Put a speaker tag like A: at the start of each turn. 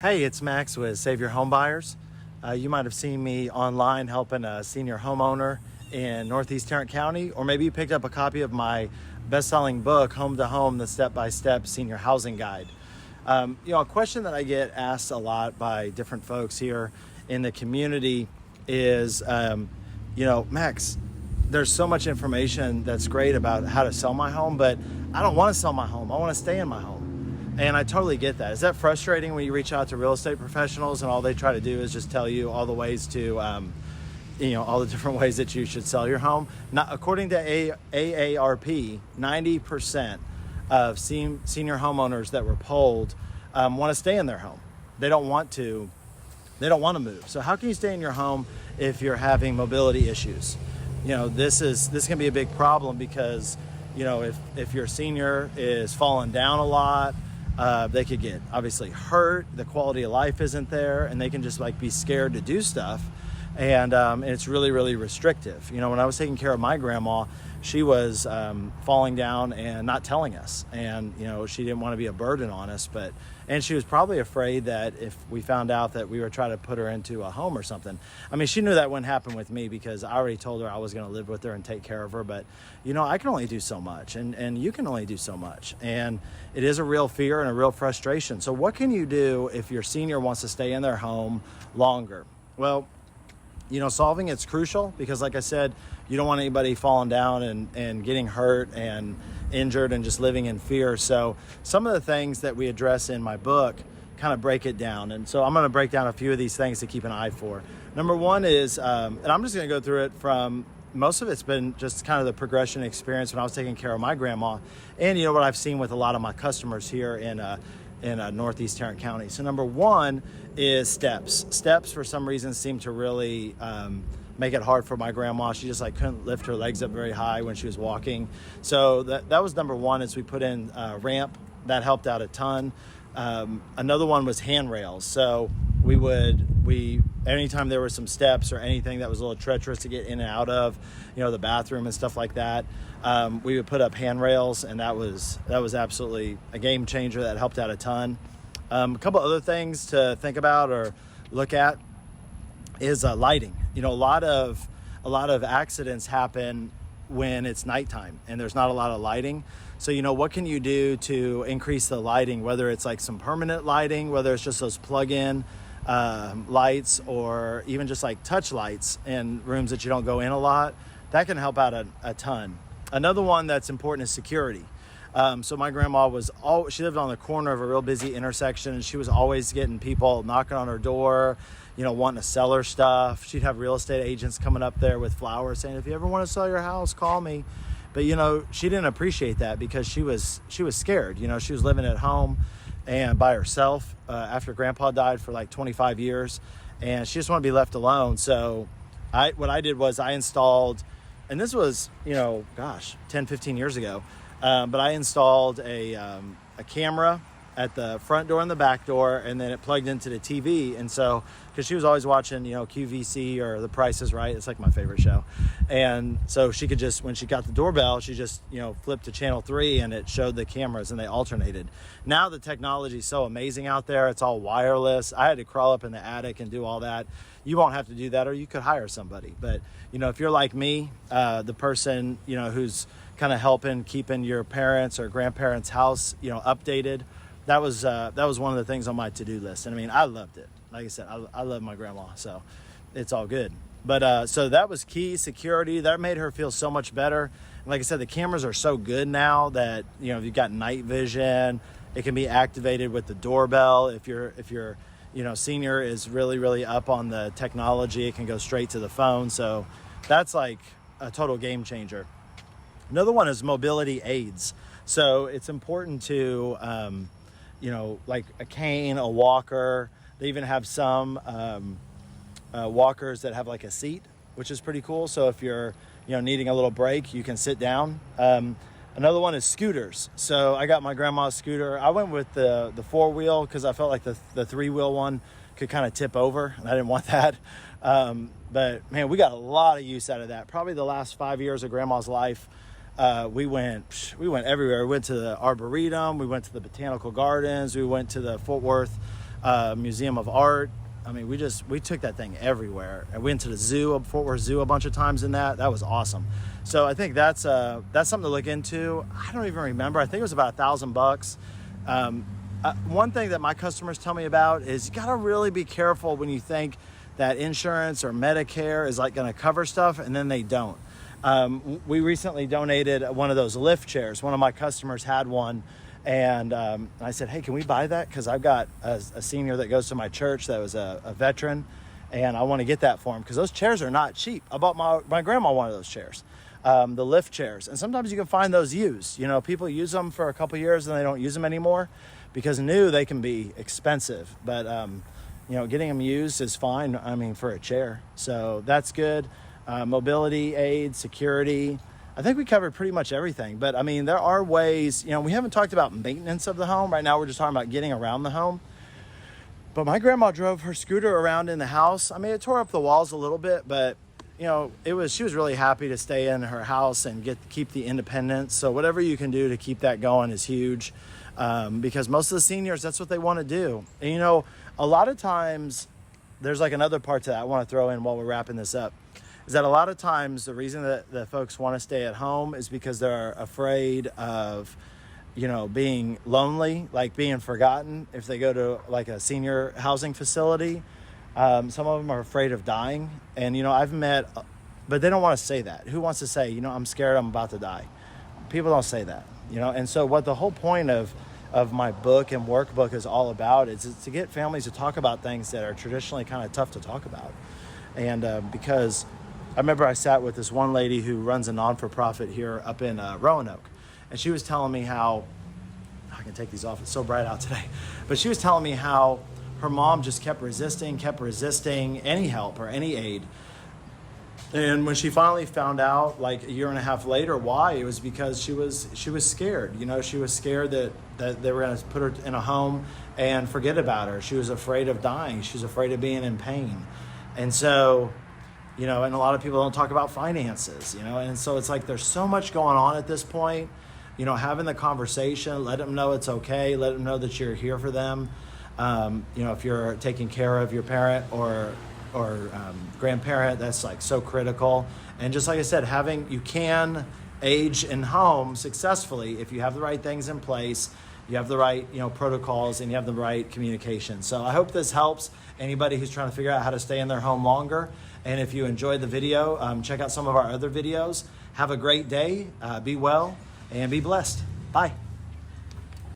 A: Hey, it's Max with Save Your Home Buyers. You might have seen me online helping a senior homeowner in Northeast Tarrant County, or maybe you picked up a copy of my best-selling book, Home to Home, the Step-by-Step Senior Housing Guide. A question that I get asked a lot by different folks here in the community is, Max, there's so much information that's great about how to sell my home, but I don't want to sell my home. I want to stay in my home. And I totally get that. Is that frustrating when you reach out to real estate professionals and all they try to do is just tell you all the ways to, all the different ways that you should sell your home? Not, according to AARP, 90% of senior homeowners that were polled want to stay in their home. They don't want to move. So how can you stay in your home if you're having mobility issues? This can be a big problem because, if your senior is falling down a lot, they could get obviously hurt, the quality of life isn't there, and they can just be scared to do stuff. And it's really, really restrictive. When I was taking care of my grandma, she was falling down and not telling us. And, she didn't want to be a burden on us, and she was probably afraid that if we found out that we were trying to put her into a home or something. I mean, she knew that wouldn't happen with me because I already told her I was going to live with her and take care of her. But, I can only do so much and you can only do so much. And it is a real fear and a real frustration. So what can you do if your senior wants to stay in their home longer? Well, solving it's crucial because, like I said, you don't want anybody falling down and getting hurt and injured and just living in fear. So some of the things that we address in my book kind of break it down. And so I'm going to break down a few of these things to keep an eye for. Number one is, and I'm just going to go through it from, most of it's been just kind of the progression experience when I was taking care of my grandma. And what I've seen with a lot of my customers here in Northeast Tarrant County. So number one is steps. Steps, for some reason, seem to really make it hard for my grandma. She just couldn't lift her legs up very high when she was walking. So that was number one, is we put in a ramp. That helped out a ton. Another one was handrails. So anytime there were some steps or anything that was a little treacherous to get in and out of, the bathroom and stuff like that, we would put up handrails, and that was absolutely a game changer. That helped out a ton. A couple other things to think about or look at is lighting. A lot of accidents happen when it's nighttime and there's not a lot of lighting. So, what can you do to increase the lighting, whether it's some permanent lighting, whether it's just those plug-in lights, or even just touch lights in rooms that you don't go in a lot. That can help out a ton. Another one that's important is security. So my grandma she lived on the corner of a real busy intersection, and she was always getting people knocking on her door, wanting to sell her stuff. She'd have real estate agents coming up there with flowers saying, if you ever want to sell your house, call me. But, she didn't appreciate that because she was scared. She was living at home and by herself after grandpa died for 25 years, and she just wanted to be left alone. So what I did was I installed, and this was, 10, 15 years ago, but I installed a camera at the front door and the back door, and then it plugged into the TV. And so, because she was always watching, QVC or The Price is Right, it's my favorite show. And so she could just, when she got the doorbell, she just, flipped to channel 3 and it showed the cameras and they alternated. Now the technology is so amazing out there. It's all wireless. I had to crawl up in the attic and do all that. You won't have to do that, or you could hire somebody. But, if you're like me, the person, who's kind of helping keeping your parents' or grandparents' house, updated, that was one of the things on my to-do list. And I mean, I loved it. Like I said, I love my grandma, so it's all good. But so that was key. Security, that made her feel so much better. And like I said, the cameras are so good now that, you've got night vision. It can be activated with the doorbell. If your senior is really, really up on the technology, it can go straight to the phone. So that's a total game changer. Another one is mobility aids. So it's important to, like a cane, a walker. They even have some walkers that have a seat, which is pretty cool. So if you're, needing a little break, you can sit down. Another one is scooters. So I got my grandma's scooter. I went with the 4-wheel because I felt like the 3-wheel one could kind of tip over, and I didn't want that. But man, we got a lot of use out of that. Probably the last 5 years of grandma's life, we went everywhere. We went to the Arboretum. We went to the Botanical Gardens. We went to the Fort Worth Museum of Art. I mean, we took that thing everywhere. I went to the zoo, Fort Worth Zoo, a bunch of times in that. That was awesome. So I think that's something to look into. I don't even remember. I think it was about $1,000. One thing that my customers tell me about is you got to really be careful when you think that insurance or Medicare is like going to cover stuff, and then they don't. We recently donated one of those lift chairs. One of my customers had one, and I said, hey, can we buy that? Because I've got a senior that goes to my church that was a veteran, and I want to get that for him because those chairs are not cheap. I bought my grandma one of those chairs, the lift chairs. And sometimes you can find those used. You know, people use them for a couple years and they don't use them anymore because new, they can be expensive. But, you know, getting them used is fine, I mean, for a chair. So that's good. Mobility aids, security. I think we covered pretty much everything. But, I mean, there are ways, you know, we haven't talked about maintenance of the home. Right now we're just talking about getting around the home. But my grandma drove her scooter around in the house. I mean, it tore up the walls a little bit, but you know, she was really happy to stay in her house and keep the independence. So whatever you can do to keep that going is huge, because most of the seniors, that's what they want to do. And you know, a lot of times there's like another part to that I want to throw in while we're wrapping this up, is that a lot of times the reason that the folks want to stay at home is because they're afraid of, you know, being lonely, like being forgotten if they go to like a senior housing facility. Some of them are afraid of dying. And, you know, I've met, but they don't want to say that. Who wants to say, you know, I'm scared, I'm about to die? People don't say that, you know. And so what the whole point of my book and workbook is all about is to get families to talk about things that are traditionally kind of tough to talk about. And because I remember I sat with this one lady who runs a non-for-profit here up in Roanoke. And she was telling me how, I can take these off, it's so bright out today. But she was telling me how her mom just kept resisting any help or any aid. And when she finally found out, like a year and a half later, why, it was because she was scared. You know, she was scared that they were going to put her in a home and forget about her. She was afraid of dying. She was afraid of being in pain. And so, you know, and a lot of people don't talk about finances, you know, and so it's like there's so much going on at this point. You know, having the conversation, let them know it's okay, let them know that you're here for them. You know, if you're taking care of your parent or grandparent, that's like so critical. And just like I said, you can age in home successfully if you have the right things in place, you have the right, you know, protocols, and you have the right communication. So I hope this helps anybody who's trying to figure out how to stay in their home longer. And if you enjoyed the video, check out some of our other videos. Have a great day, be well, and be blessed. Bye.